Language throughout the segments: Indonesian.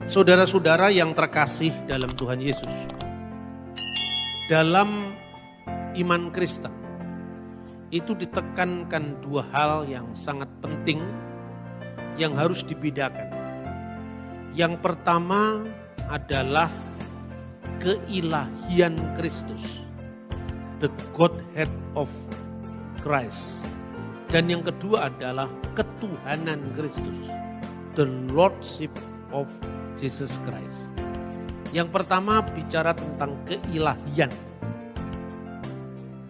Saudara-saudara yang terkasih dalam Tuhan Yesus, dalam iman Kristen itu ditekankan dua hal yang sangat penting yang harus dibedakan. Yang pertama adalah keilahian Kristus, the Godhead of Christ. Dan yang kedua adalah ketuhanan Kristus, the Lordship of Jesus Christ. Yang pertama bicara tentang keilahian.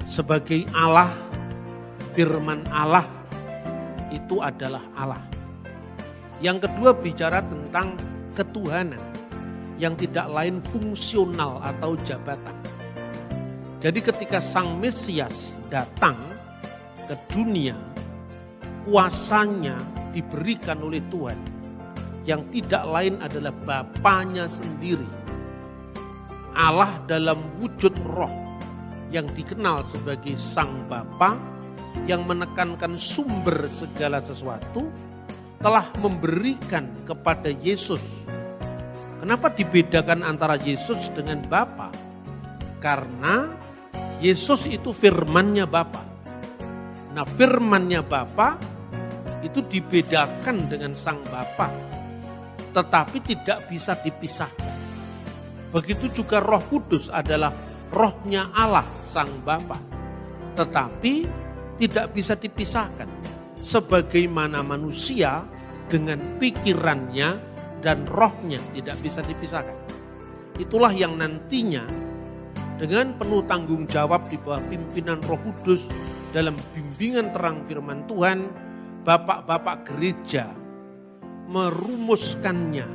Sebagai Allah, firman Allah itu adalah Allah. Yang kedua bicara tentang ketuhanan yang tidak lain fungsional atau jabatan. Jadi ketika Sang Mesias datang ke dunia, kuasanya diberikan oleh Tuhan yang tidak lain adalah Bapanya sendiri. Allah dalam wujud roh yang dikenal sebagai Sang Bapa yang menekankan sumber segala sesuatu telah memberikan kepada Yesus. Kenapa dibedakan antara Yesus dengan Bapa? Karena Yesus itu firman-Nya Bapa. Nah, firman-Nya Bapa itu dibedakan dengan Sang Bapa, tetapi tidak bisa dipisahkan. Begitu juga Roh Kudus adalah rohnya Allah Sang Bapa, tetapi tidak bisa dipisahkan. Sebagaimana manusia dengan pikirannya dan rohnya tidak bisa dipisahkan. Itulah yang nantinya dengan penuh tanggung jawab di bawah pimpinan Roh Kudus dalam bimbingan terang firman Tuhan, bapak-bapak gereja merumuskannya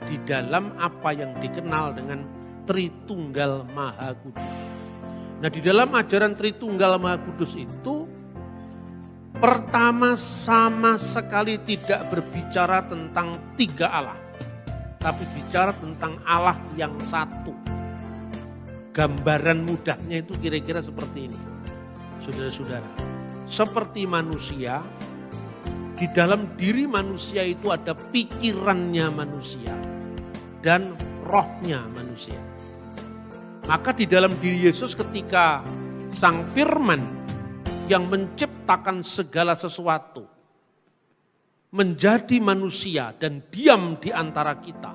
di dalam apa yang dikenal dengan Tritunggal Maha Kudus. Nah, di dalam ajaran Tritunggal Maha Kudus itu pertama sama sekali tidak berbicara tentang tiga Allah, tapi bicara tentang Allah yang satu. Gambaran mudahnya itu kira-kira seperti ini, saudara-saudara. Seperti manusia, di dalam diri manusia itu ada pikirannya manusia dan rohnya manusia. Maka di dalam diri Yesus ketika Sang Firman yang menciptakan segala sesuatu menjadi manusia dan diam di antara kita,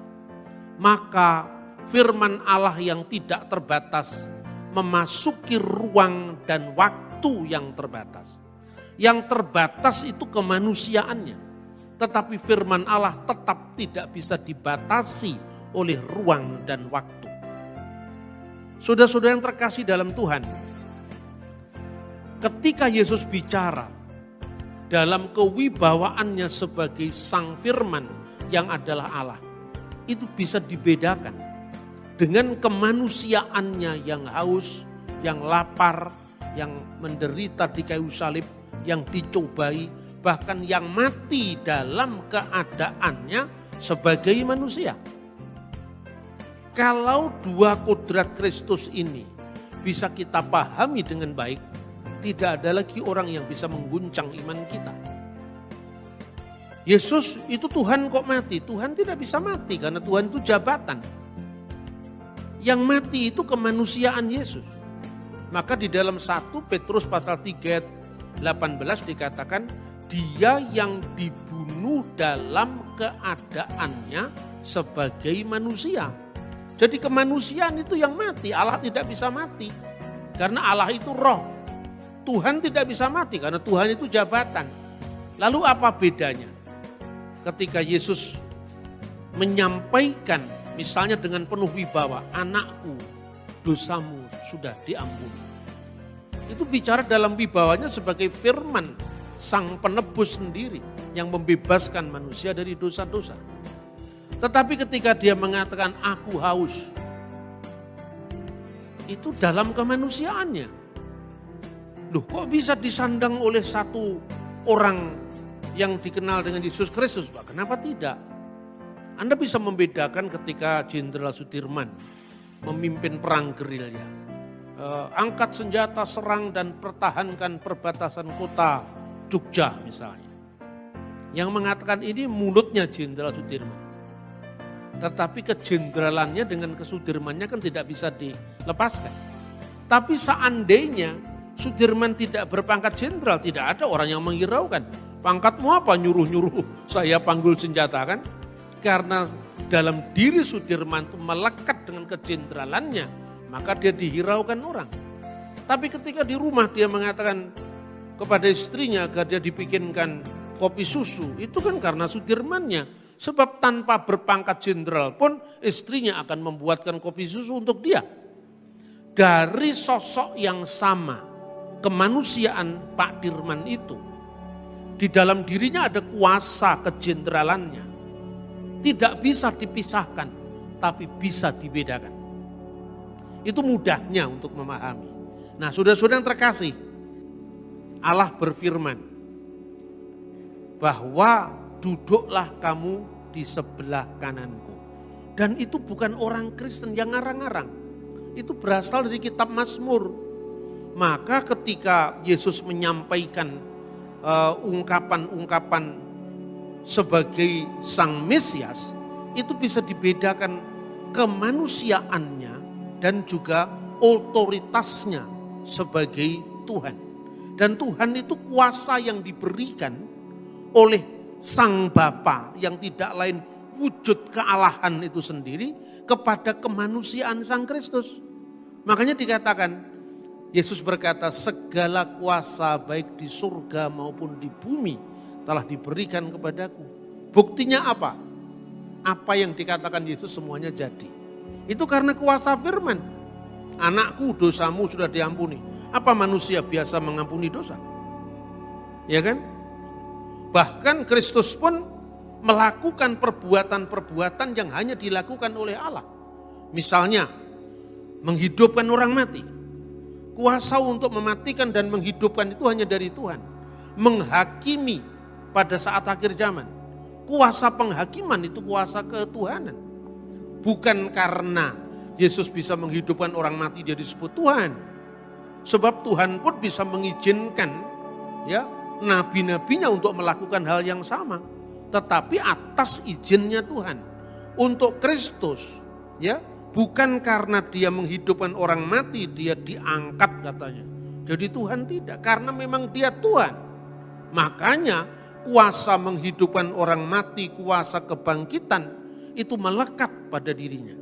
maka firman Allah yang tidak terbatas memasuki ruang dan waktu yang terbatas. Yang terbatas itu kemanusiaannya, tetapi firman Allah tetap tidak bisa dibatasi oleh ruang dan waktu. Saudara-saudara yang terkasih dalam Tuhan, ketika Yesus bicara dalam kewibawaannya sebagai Sang Firman yang adalah Allah, itu bisa dibedakan dengan kemanusiaannya yang haus, yang lapar, yang menderita di kayu salib, yang dicobai, bahkan yang mati dalam keadaannya sebagai manusia. Kalau dua kodrat Kristus ini bisa kita pahami dengan baik, tidak ada lagi orang yang bisa mengguncang iman kita. Yesus itu Tuhan kok mati? Tuhan tidak bisa mati karena Tuhan itu jabatan. Yang mati itu kemanusiaan Yesus. Maka di dalam 1 Petrus pasal 3 ayat 18 dikatakan, dia yang dibunuh dalam keadaannya sebagai manusia. Jadi kemanusiaan itu yang mati, Allah tidak bisa mati. Karena Allah itu roh. Tuhan tidak bisa mati karena Tuhan itu jabatan. Lalu apa bedanya? Ketika Yesus menyampaikan misalnya dengan penuh wibawa, anakku dosamu sudah diampuni. Itu bicara dalam wibawanya sebagai firman Sang Penebus sendiri yang membebaskan manusia dari dosa-dosa. Tetapi ketika dia mengatakan aku haus, itu dalam kemanusiaannya. Loh, kok bisa disandang oleh satu orang yang dikenal dengan Yesus Kristus, Pak? Kenapa tidak? Anda bisa membedakan ketika Jenderal Sudirman memimpin perang gerilya. Angkat senjata, serang dan pertahankan perbatasan kota Jogja misalnya. Yang mengatakan ini mulutnya Jenderal Sudirman. Tetapi kejeneralannya dengan kesudirmannya kan tidak bisa dilepaskan. Tapi seandainya Sudirman tidak berpangkat jenderal, tidak ada orang yang menghiraukan. Pangkatmu apa nyuruh-nyuruh saya panggul senjata kan? Karena dalam diri Sudirman itu melekat dengan kejenderalannya, maka dia dihiraukan orang. Tapi ketika di rumah dia mengatakan kepada istrinya agar dia dibikinkan kopi susu, itu kan karena Sudirmannya. Sebab tanpa berpangkat jenderal pun istrinya akan membuatkan kopi susu untuk dia. Dari sosok yang sama, kemanusiaan Pak Dirman itu, di dalam dirinya ada kuasa kejenderalannya. Tidak bisa dipisahkan, tapi bisa dibedakan. Itu mudahnya untuk memahami. Nah, saudara-saudara yang terkasih, Allah berfirman bahwa duduklah kamu di sebelah kananku. Dan itu bukan orang Kristen yang ngarang-ngarang. Itu berasal dari kitab Mazmur. Maka ketika Yesus menyampaikan ungkapan-ungkapan sebagai Sang Mesias, itu bisa dibedakan kemanusiaannya dan juga otoritasnya sebagai Tuhan. Dan Tuhan itu kuasa yang diberikan oleh Sang Bapa yang tidak lain wujud kealahan itu sendiri kepada kemanusiaan Sang Kristus. Makanya dikatakan, Yesus berkata, segala kuasa baik di surga maupun di bumi telah diberikan kepadaku. Buktinya apa? Apa yang dikatakan Yesus semuanya jadi. Itu karena kuasa firman. Anakku, dosamu sudah diampuni. Apa manusia biasa mengampuni dosa? Ya kan? Bahkan Kristus pun melakukan perbuatan-perbuatan yang hanya dilakukan oleh Allah. Misalnya, menghidupkan orang mati. Kuasa untuk mematikan dan menghidupkan itu hanya dari Tuhan. Menghakimi pada saat akhir zaman. Kuasa penghakiman itu kuasa ketuhanan. Bukan karena Yesus bisa menghidupkan orang mati dia disebut Tuhan. Sebab Tuhan pun bisa mengizinkan ya nabi-nabinya untuk melakukan hal yang sama. Tetapi atas izinnya Tuhan. Untuk Kristus ya, bukan karena dia menghidupkan orang mati, dia diangkat katanya. Jadi Tuhan tidak, karena memang dia Tuhan. Makanya kuasa menghidupkan orang mati, kuasa kebangkitan, itu melekat pada dirinya.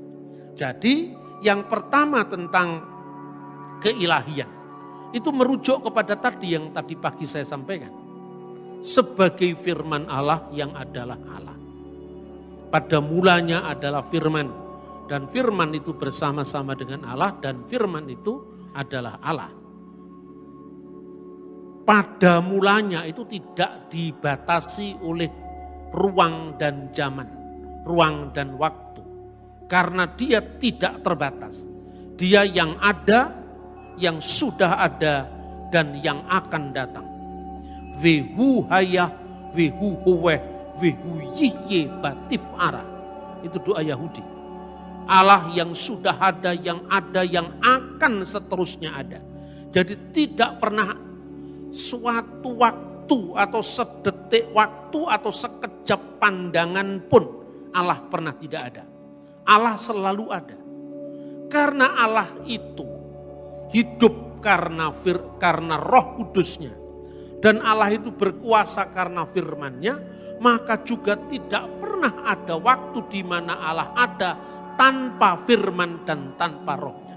Jadi yang pertama tentang keilahian, itu merujuk kepada tadi yang tadi pagi saya sampaikan. Sebagai firman Allah yang adalah Allah. Pada mulanya adalah firman. Dan firman itu bersama-sama dengan Allah dan firman itu adalah Allah. Pada mulanya itu tidak dibatasi oleh ruang dan zaman, ruang dan waktu. Karena dia tidak terbatas. Dia yang ada, yang sudah ada, dan yang akan datang. Vehu hayah, vehu huweh, vehu yihye batif ara. Itu doa Yahudi. Allah yang sudah ada, yang akan seterusnya ada. Jadi tidak pernah suatu waktu atau sedetik waktu atau sekejap pandangan pun Allah pernah tidak ada. Allah selalu ada. Karena Allah itu hidup karena Roh Kudusnya. Dan Allah itu berkuasa karena firman-Nya, maka juga tidak pernah ada waktu di mana Allah ada tanpa firman dan tanpa rohnya.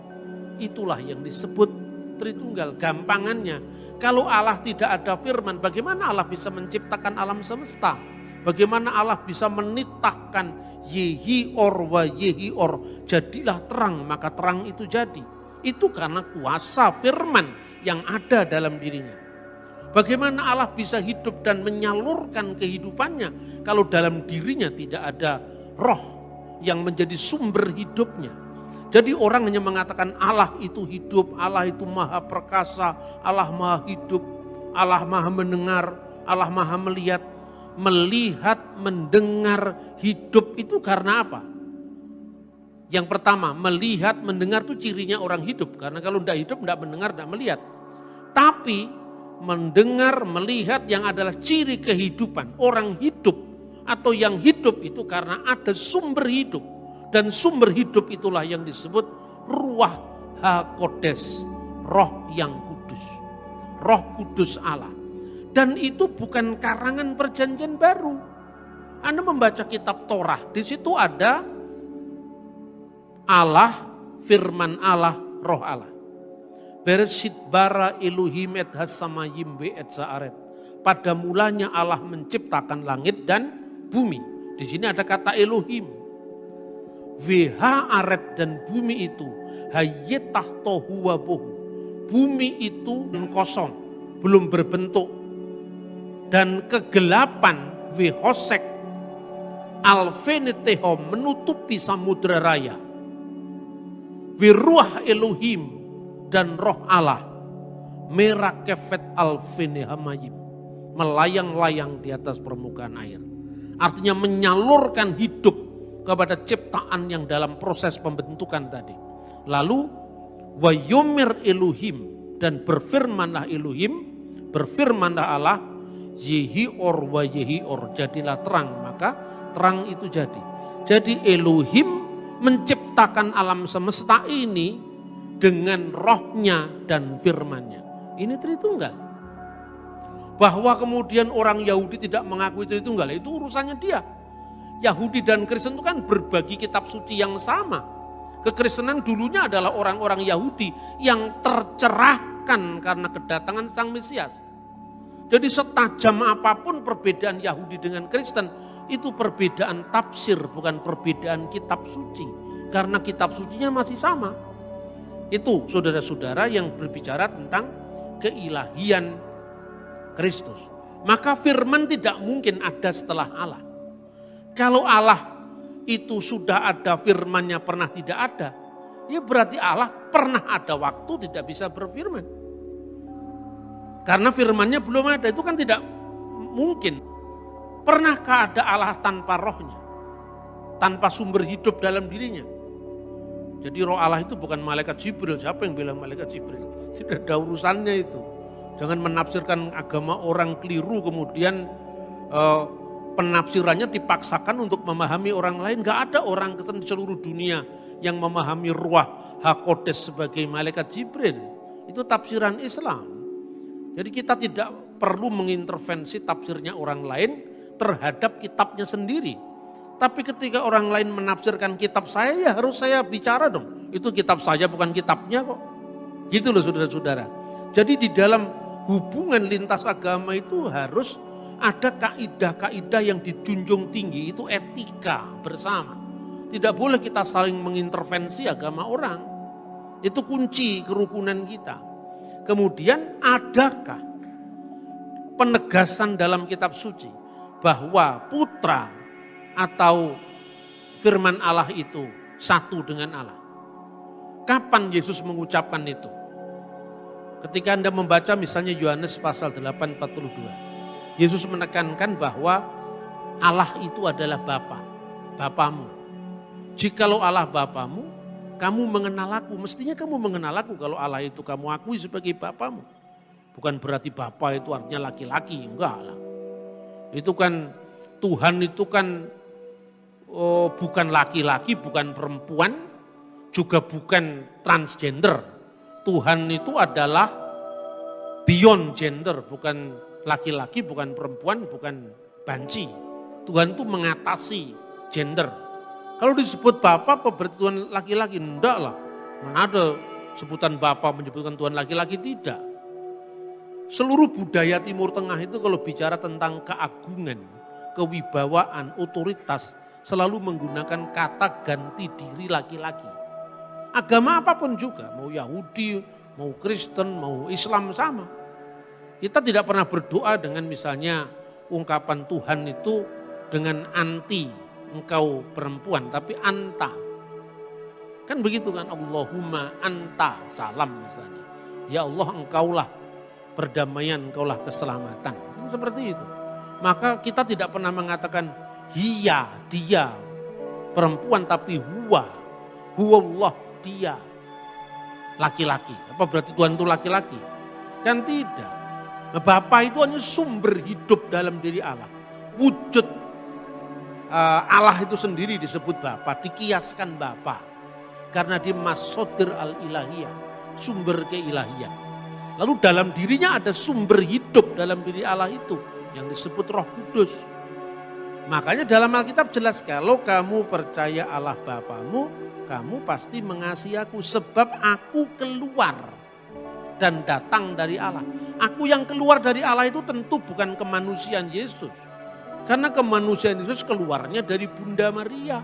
Itulah yang disebut Tritunggal. Gampangannya, kalau Allah tidak ada firman, bagaimana Allah bisa menciptakan alam semesta? Bagaimana Allah bisa menitahkan yehi or wa yehi or, jadilah terang, maka terang itu jadi. Itu karena kuasa firman yang ada dalam dirinya. Bagaimana Allah bisa hidup dan menyalurkan kehidupannya kalau dalam dirinya tidak ada roh yang menjadi sumber hidupnya. Jadi orang hanya mengatakan Allah itu hidup, Allah itu maha perkasa, Allah maha hidup, Allah maha mendengar, Allah maha melihat. Melihat, mendengar, hidup itu karena apa? Yang pertama, melihat, mendengar itu cirinya orang hidup. Karena kalau tidak hidup, tidak mendengar, tidak melihat. Tapi mendengar, melihat yang adalah ciri kehidupan. Orang hidup atau yang hidup itu karena ada sumber hidup. Dan sumber hidup itulah yang disebut Ruah HaKodes, roh yang kudus. Roh kudus Allah. Dan itu bukan karangan perjanjian baru. Anda membaca kitab Torah, di situ ada Allah, firman Allah, roh Allah. Bereshit bara Elohim et hasamayim ve et saaret. Pada mulanya Allah menciptakan langit dan bumi. Di sini ada kata Elohim. VH aret dan bumi itu hayyetah tohu wabohu. Bumi itu kosong, belum berbentuk. Dan kegelapan vhosek alfeneteho menutupi samudra raya. Viruah Elohim dan roh Allah merakefet alfenehamayim. Melayang-layang di atas permukaan air. Artinya menyalurkan hidup kepada ciptaan yang dalam proses pembentukan tadi. Lalu wayomir Elohim dan berfirmanlah Elohim, berfirmanlah Allah, Yehior wa Yehior, jadilah terang, maka terang itu jadi. Jadi Elohim menciptakan alam semesta ini dengan rohnya dan firmannya. Ini Tritunggal. Bahwa kemudian orang Yahudi tidak mengakui Tritunggal, itu urusannya dia. Yahudi dan Kristen itu kan berbagi kitab suci yang sama. Kekristenan dulunya adalah orang-orang Yahudi yang tercerahkan karena kedatangan Sang Mesias. Jadi setajam apapun perbedaan Yahudi dengan Kristen, itu perbedaan tafsir, bukan perbedaan kitab suci. Karena kitab sucinya masih sama. Itu saudara-saudara yang berbicara tentang keilahian Kristus. Maka firman tidak mungkin ada setelah Allah. Kalau Allah itu sudah ada, firmannya pernah tidak ada, ya berarti Allah pernah ada waktu tidak bisa berfirman. Karena firmannya belum ada, itu kan tidak mungkin. Pernahkah ada Allah tanpa rohnya? Tanpa sumber hidup dalam dirinya? Jadi roh Allah itu bukan malaikat Jibril. Siapa yang bilang malaikat Jibril? Tidak ada urusannya itu. Jangan menafsirkan agama orang keliru kemudian penafsirannya dipaksakan untuk memahami orang lain. Gak ada orang di seluruh dunia yang memahami Ruah HaKodes sebagai malaikat Jibril. Itu tafsiran Islam. Jadi kita tidak perlu mengintervensi tafsirnya orang lain terhadap kitabnya sendiri. Tapi ketika orang lain menafsirkan kitab saya, ya harus saya bicara dong. Itu kitab saya bukan kitabnya kok. Gitu loh saudara-saudara. Jadi di dalam hubungan lintas agama itu harus ada kaidah-kaidah yang dijunjung tinggi, itu etika bersama. Tidak boleh kita saling mengintervensi agama orang. Itu kunci kerukunan kita. Kemudian adakah penegasan dalam kitab suci bahwa putra atau firman Allah itu satu dengan Allah? Kapan Yesus mengucapkan itu? Ketika Anda membaca misalnya Yohanes pasal 8:42. Yesus menekankan bahwa Allah itu adalah Bapa, Bapamu. Jikalau Allah Bapamu, kamu mengenal aku. Mestinya kamu mengenal aku kalau Allah itu kamu akui sebagai Bapamu. Bukan berarti Bapa itu artinya laki-laki, enggak lah. Itu kan Tuhan itu kan bukan laki-laki, bukan perempuan, juga bukan transgender. Tuhan itu adalah beyond gender, bukan laki-laki, bukan perempuan, bukan banci. Tuhan itu mengatasi gender. Kalau disebut Bapa, apa berarti Tuhan laki-laki? Enggak lah. Mana ada sebutan Bapa menyebutkan Tuhan laki-laki? Tidak. Seluruh budaya Timur Tengah itu kalau bicara tentang keagungan, kewibawaan, otoritas, selalu menggunakan kata ganti diri laki-laki. Agama apapun juga, mau Yahudi, mau Kristen, mau Islam sama. Kita tidak pernah berdoa dengan misalnya ungkapan Tuhan itu dengan anti engkau perempuan, tapi anta. Kan begitu kan, Allahumma anta salam misalnya. Ya Allah engkaulah perdamaian, engkaulah keselamatan. Kan seperti itu. Maka kita tidak pernah mengatakan hiya, dia perempuan, tapi huwa Allah, dia laki-laki. Apa berarti Tuhan itu laki-laki? Kan tidak. Bapa itu hanya sumber hidup dalam diri Allah. Wujud Allah itu sendiri disebut Bapa, dikiaskan Bapa. Karena dia masodr al-ilahiyah, sumber keilahian. Lalu dalam dirinya ada sumber hidup dalam diri Allah itu yang disebut Roh Kudus. Makanya dalam Alkitab jelas, kalau kamu percaya Allah Bapamu, kamu pasti mengasihi aku sebab aku keluar dan datang dari Allah. Aku yang keluar dari Allah itu tentu bukan kemanusiaan Yesus. Karena kemanusiaan Yesus keluarnya dari Bunda Maria.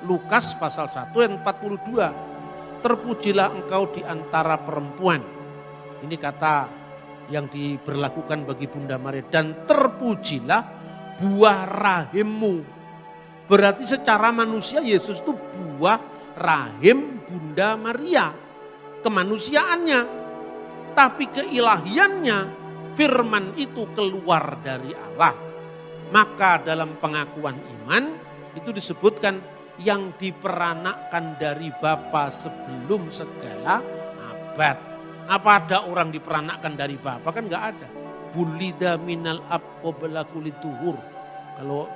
Lukas pasal 1 ayat 42. Terpujilah engkau di antara perempuan. Ini kata yang diberlakukan bagi Bunda Maria. Dan terpujilah buah rahimmu. Berarti secara manusia Yesus itu buah rahim Bunda Maria. Kemanusiaannya. Tapi keilahiannya, firman itu keluar dari Allah. Maka dalam pengakuan iman itu disebutkan yang diperanakkan dari Bapa sebelum segala abad. Apa ada orang diperanakkan dari Bapa? Kan enggak ada. Bulida minal ab qabla kulituhur. Kalau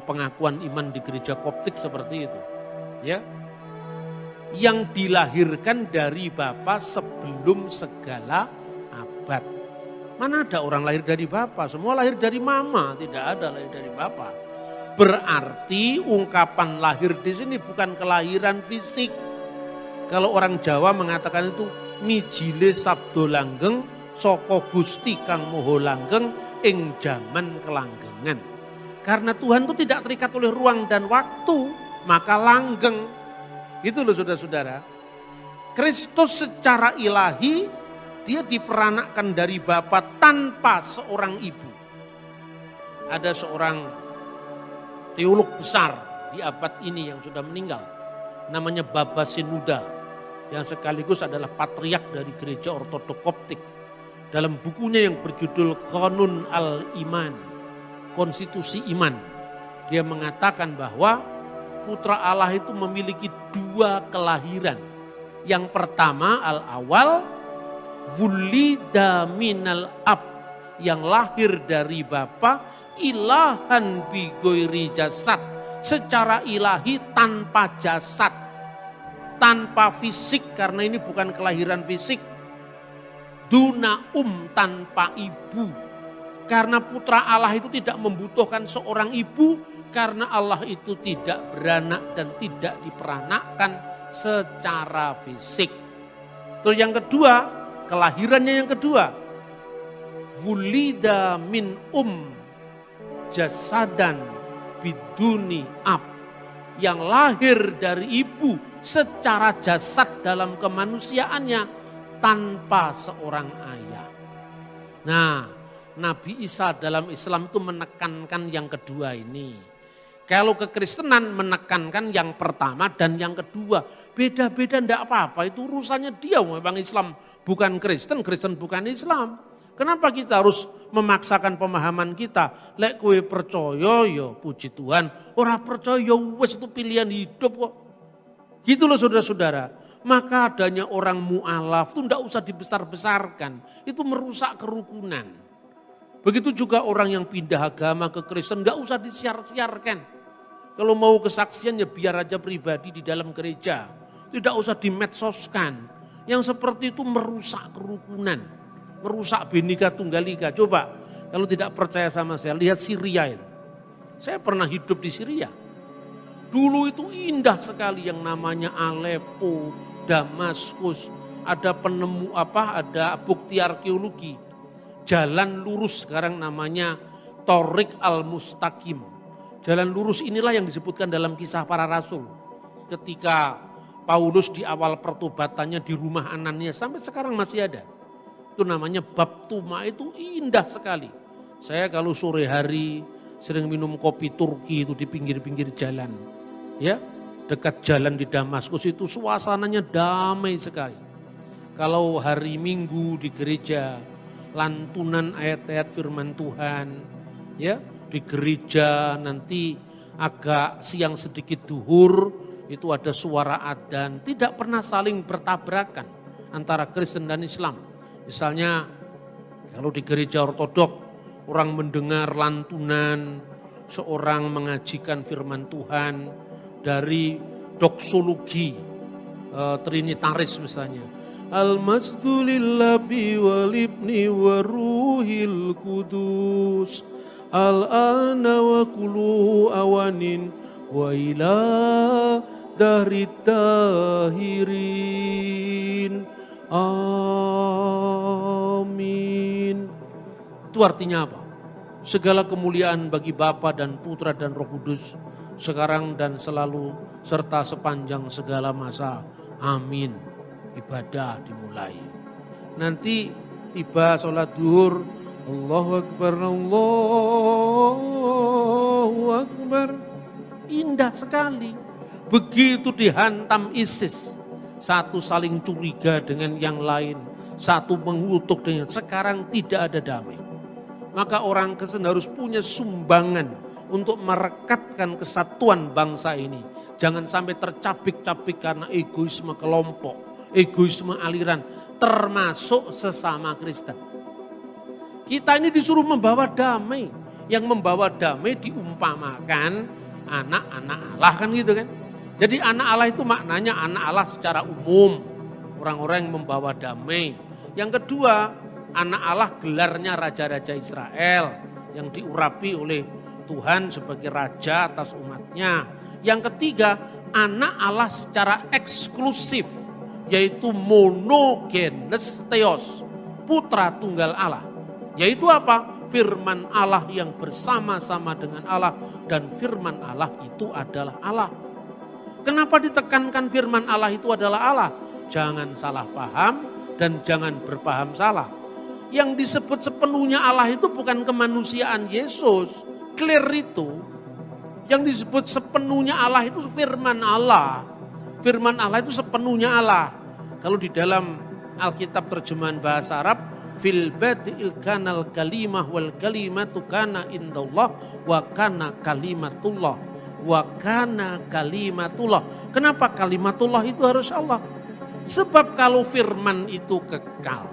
pengakuan iman di gereja Koptik seperti itu. Ya. Yang dilahirkan dari Bapa sebelum segala abad. Mana ada orang lahir dari Bapa? Semua lahir dari Mama, tidak ada lahir dari Bapa. Berarti ungkapan lahir di sini bukan kelahiran fisik. Kalau orang Jawa mengatakan itu mijile sabdo langgeng saka Gusti kang moho langgeng ing jaman kelanggengan. Karena Tuhan itu tidak terikat oleh ruang dan waktu, maka langgeng. Itu loh saudara-saudara. Kristus secara ilahi dia diperanakkan dari Bapa tanpa seorang ibu. Ada seorang teolog besar di abad ini yang sudah meninggal. Namanya Baba Sinuda. Yang sekaligus adalah patriark dari gereja Ortodok Koptik. Dalam bukunya yang berjudul Qanun al-Iman, Konstitusi Iman. Dia mengatakan bahwa Putra Allah itu memiliki dua kelahiran. Yang pertama al-awal, wulida minal ab, yang lahir dari Bapa, ilahan bigoiri jasad, secara ilahi tanpa jasad, tanpa fisik, karena ini bukan kelahiran fisik. Duna tanpa ibu, karena Putra Allah itu tidak membutuhkan seorang ibu, karena Allah itu tidak beranak dan tidak diperanakkan secara fisik. Terus yang kedua, kelahirannya yang kedua, wulida min jasadan biduni ab, yang lahir dari ibu secara jasad dalam kemanusiaannya tanpa seorang ayah. Nah, Nabi Isa dalam Islam itu menekankan yang kedua ini. Kalau kekristenan menekankan yang pertama dan yang kedua. Beda-beda enggak apa-apa, itu urusannya dia. Memang Islam bukan Kristen, Kristen bukan Islam. Kenapa kita harus memaksakan pemahaman kita? Lek kowe percaya ya puji Tuhan, ora percaya ya wis, itu pilihan hidup kok. Gitu loh saudara-saudara. Maka adanya orang mu'alaf itu enggak usah dibesar-besarkan. Itu merusak kerukunan. Begitu juga orang yang pindah agama ke Kristen enggak usah disiar-siarkan. Kalau mau kesaksian ya biar aja pribadi di dalam gereja. Tidak usah dimedsoskan. Yang seperti itu merusak kerukunan. Merusak Bhinneka Tunggal Ika. Coba kalau tidak percaya sama saya, lihat Syria itu. Saya pernah hidup di Syria. Dulu itu indah sekali yang namanya Aleppo, Damaskus. Ada penemu ada bukti arkeologi. Jalan lurus sekarang namanya Thoriq al-Mustaqim. Jalan lurus inilah yang disebutkan dalam Kisah Para Rasul. Ketika Paulus di awal pertobatannya di rumah Ananias, sampai sekarang masih ada. Itu namanya Baptuma, itu indah sekali. Saya kalau sore hari sering minum kopi Turki itu di pinggir-pinggir jalan. Ya, dekat jalan di Damaskus itu suasananya damai sekali. Kalau hari Minggu di gereja, lantunan ayat-ayat firman Tuhan, ya, di gereja nanti agak siang sedikit duhur, itu ada suara adzan, tidak pernah saling bertabrakan antara Kristen dan Islam. Misalnya kalau di gereja Ortodok orang mendengar lantunan seorang mengajikan firman Tuhan dari doksologi trinitaris misalnya. Al-masdu lillahi walibni wa ruhil kudus al-ana wa kulu awanin wa ila dari tahirin. Amin. Itu artinya apa? Segala kemuliaan bagi Bapa dan Putra dan Roh Kudus, sekarang dan selalu, serta sepanjang segala masa. Amin. Ibadah dimulai. Nanti tiba sholat duhur, Allahu Akbar, Allahu Akbar. Indah sekali. Begitu dihantam ISIS, satu saling curiga dengan yang lain, satu mengutuk dengan, sekarang tidak ada damai. Maka orang Kristen harus punya sumbangan untuk merekatkan kesatuan bangsa ini. Jangan sampai tercabik-cabik karena egoisme kelompok, egoisme aliran, termasuk sesama Kristen. Kita ini disuruh membawa damai. Yang membawa damai diumpamakan anak-anak Allah, kan gitu kan. Jadi anak Allah itu maknanya anak Allah secara umum. Orang-orang yang membawa damai. Yang kedua, anak Allah gelarnya Raja-Raja Israel yang diurapi oleh Tuhan sebagai Raja atas umatnya. Yang ketiga, anak Allah secara eksklusif, yaitu monogenes theos, putra tunggal Allah. Yaitu apa? Firman Allah yang bersama-sama dengan Allah, dan firman Allah itu adalah Allah. Kenapa ditekankan firman Allah itu adalah Allah? Jangan salah paham dan jangan berpaham salah. Yang disebut sepenuhnya Allah itu bukan kemanusiaan Yesus. Clear itu. Yang disebut sepenuhnya Allah itu firman Allah. Firman Allah itu sepenuhnya Allah. Kalau di dalam Alkitab terjemahan bahasa Arab, fil badil kanal kalimah wal kalimatu kana indallah wa kana kalimatullah. Wa kana kalimatullah. Kenapa kalimatullah itu harus Allah? Sebab kalau firman itu kekal,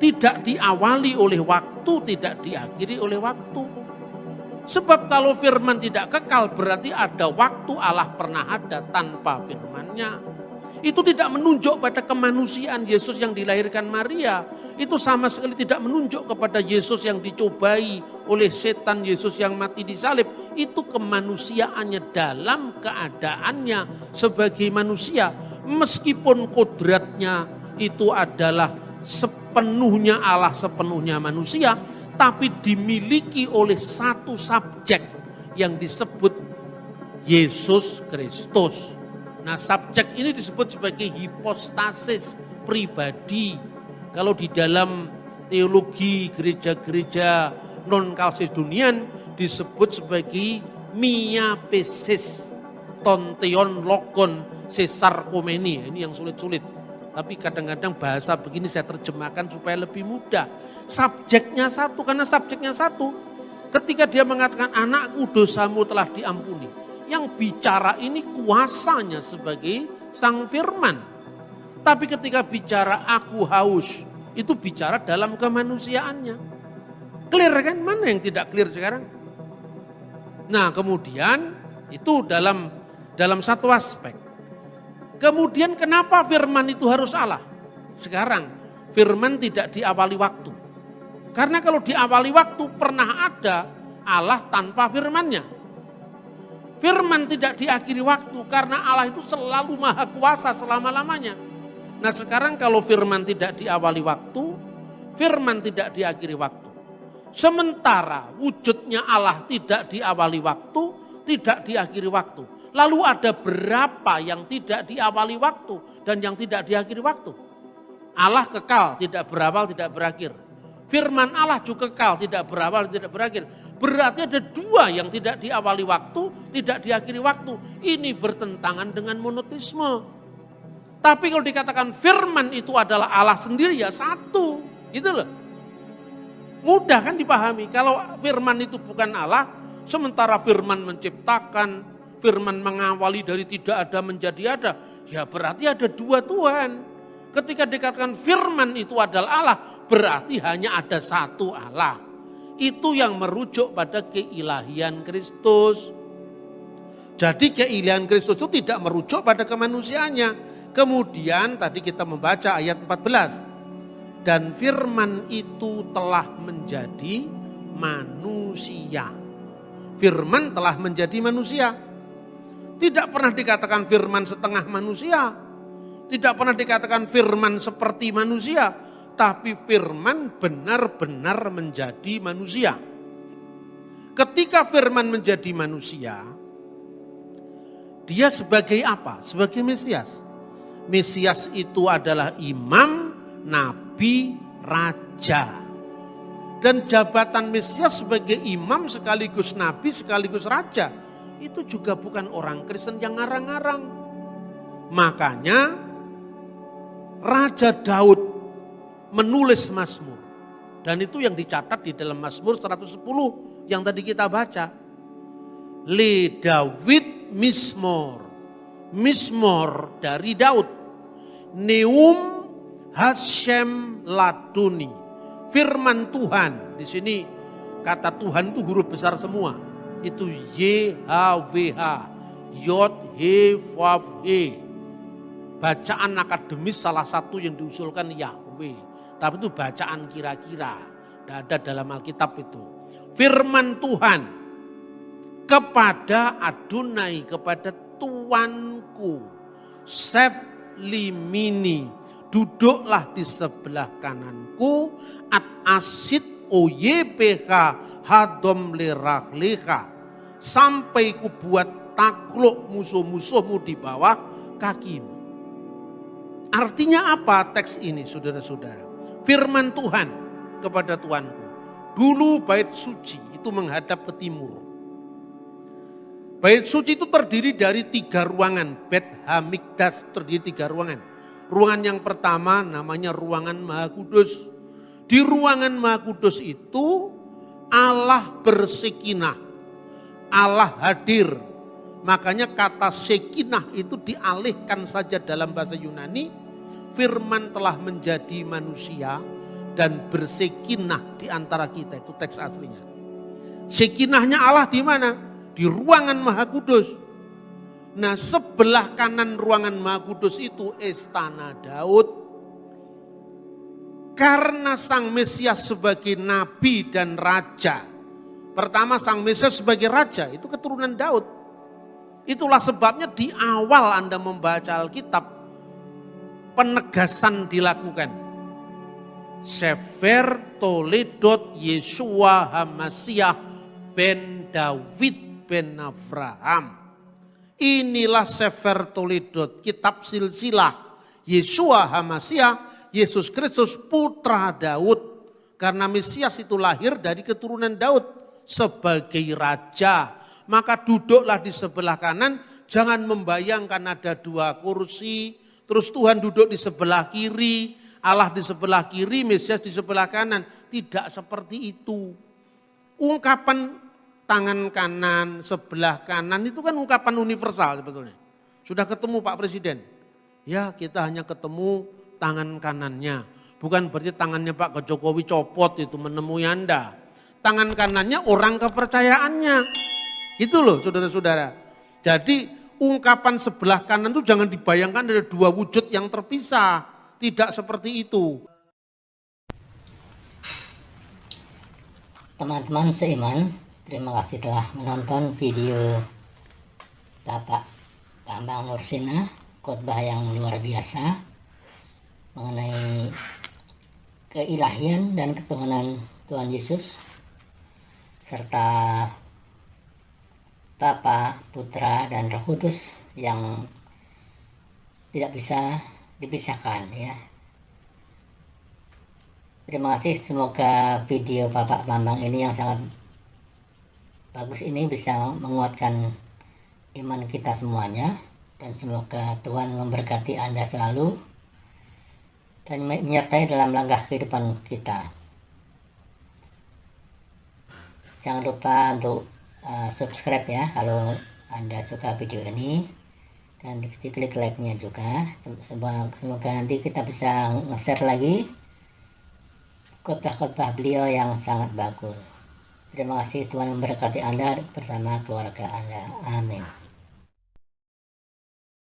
tidak diawali oleh waktu, tidak diakhiri oleh waktu. Sebab kalau firman tidak kekal, berarti ada waktu Allah pernah ada tanpa firmannya. Itu tidak menunjuk pada kemanusiaan Yesus yang dilahirkan Maria. Itu sama sekali tidak menunjuk kepada Yesus yang dicobai oleh setan, Yesus yang mati di salib. Itu kemanusiaannya dalam keadaannya sebagai manusia. Meskipun kodratnya itu adalah sepenuhnya Allah, sepenuhnya manusia, tapi dimiliki oleh satu subjek yang disebut Yesus Kristus. Nah, subjek ini disebut sebagai hipostasis pribadi. Kalau di dalam teologi gereja-gereja non-kalsedonian disebut sebagai miapesis, tonteon logon, sesarkomeni. Ini yang sulit-sulit. Tapi kadang-kadang bahasa begini saya terjemahkan supaya lebih mudah. Subjeknya satu, karena subjeknya satu. Ketika dia mengatakan anakku dosamu telah diampuni. Yang bicara ini kuasanya sebagai sang firman. Tapi ketika bicara aku haus, itu bicara dalam kemanusiaannya. Clear kan? Mana yang tidak clear sekarang? Nah kemudian itu dalam satu aspek. Kemudian kenapa firman itu harus Allah? Sekarang firman tidak diawali waktu. Karena kalau diawali waktu pernah ada Allah tanpa firmannya. Firman tidak diakhiri waktu karena Allah itu selalu maha kuasa selama-lamanya. Nah sekarang kalau firman tidak diawali waktu, firman tidak diakhiri waktu. Sementara wujudnya Allah tidak diawali waktu, tidak diakhiri waktu. Lalu ada berapa yang tidak diawali waktu dan yang tidak diakhiri waktu? Allah kekal, tidak berawal, tidak berakhir. Firman Allah juga kekal, tidak berawal, tidak berakhir. Berarti ada dua yang tidak diawali waktu, tidak diakhiri waktu. Ini bertentangan dengan monoteisme. Tapi kalau dikatakan firman itu adalah Allah sendiri ya satu. Gitu loh. Mudah kan dipahami. Kalau firman itu bukan Allah, sementara firman menciptakan, firman mengawali dari tidak ada menjadi ada. Ya berarti ada dua Tuhan. Ketika dikatakan firman itu adalah Allah, berarti hanya ada satu Allah. Itu yang merujuk pada keilahian Kristus. Jadi keilahian Kristus itu tidak merujuk pada kemanusiaannya. Kemudian tadi kita membaca ayat 14. Dan firman itu telah menjadi manusia. Firman telah menjadi manusia. Tidak pernah dikatakan firman setengah manusia. Tidak pernah dikatakan firman seperti manusia. Tapi firman benar-benar menjadi manusia. Ketika firman menjadi manusia, dia sebagai apa? Sebagai Mesias. Mesias itu adalah imam, nabi, raja. Dan jabatan Mesias sebagai imam sekaligus nabi sekaligus raja, itu juga bukan orang Kristen yang ngarang-ngarang. Makanya Raja Daud menulis Mazmur. Dan itu yang dicatat di dalam Mazmur 110 yang tadi kita baca. Le David Mismor. Mismor dari Daud. Neum Hashem Laduni. Firman Tuhan. Di sini kata Tuhan itu huruf besar semua. Itu YHWH. Yod He Vav He. Bacaan akademis salah satu yang diusulkan Yahweh. Tapi itu bacaan kira-kira. Tidak ada dalam Alkitab itu. Firman Tuhan kepada Adonai, kepada Tuanku. Sef limini. Duduklah di sebelah kananku. At asid oyph hadom lerah leha. Sampai ku buat takluk musuh-musuhmu di bawah kakimu. Artinya apa teks ini saudara-saudara? Firman Tuhan kepada Tuanku. Dulu bait suci itu menghadap ke timur. Bait suci itu terdiri dari 3 ruangan. Bet Hamikdas terdiri 3 ruangan. Ruangan yang pertama namanya ruangan Maha Kudus. Di ruangan Maha Kudus itu Allah bersekinah. Allah hadir. Makanya kata sekinah itu dialihkan saja dalam bahasa Yunani. Firman telah menjadi manusia dan bersekinah di antara kita. Itu teks aslinya. Sekinahnya Allah di mana? Di ruangan Maha Kudus. Nah, sebelah kanan ruangan Maha Kudus itu istana Daud. Karena Sang Mesias sebagai nabi dan raja. Pertama Sang Mesias sebagai raja itu keturunan Daud. Itulah sebabnya di awal Anda membaca Alkitab penegasan dilakukan. Sefer Toledot Yeshua Hamasiah ben David ben Abraham. Inilah Sefer Toledot, kitab silsilah Yeshua Hamasiah, Yesus Kristus putra Daud. Karena Mesias itu lahir dari keturunan Daud sebagai raja. Maka duduklah di sebelah kanan, jangan membayangkan ada 2 kursi. Terus Tuhan duduk di sebelah kiri, Allah di sebelah kiri, Mesias di sebelah kanan. Tidak seperti itu. Ungkapan tangan kanan, sebelah kanan itu kan ungkapan universal sebetulnya. Sudah ketemu Pak Presiden? Ya, kita hanya ketemu tangan kanannya. Bukan berarti tangannya Pak Jokowi copot itu menemui Anda. Tangan kanannya orang kepercayaannya. Gitu loh saudara-saudara. Jadi ungkapan sebelah kanan itu jangan dibayangkan ada 2 wujud yang terpisah. Tidak seperti itu. Teman-teman seiman, terima kasih telah menonton video Bapak Bambang Nursina, khotbah yang luar biasa mengenai keilahian dan ketuhanan Tuhan Yesus serta Bapa, Putra, dan Roh Kudus yang tidak bisa dipisahkan ya. Terima kasih, semoga video Bapak Bambang ini yang sangat bagus ini bisa menguatkan iman kita semuanya. Dan semoga Tuhan memberkati Anda selalu dan menyertai dalam langkah kehidupan kita. Jangan lupa untuk subscribe ya kalau Anda suka video ini, dan diklik like-nya juga. Semoga nanti kita bisa nge-share lagi khotbah-khotbah beliau yang sangat bagus. Terima kasih, Tuhan memberkati Anda bersama keluarga Anda. Amin.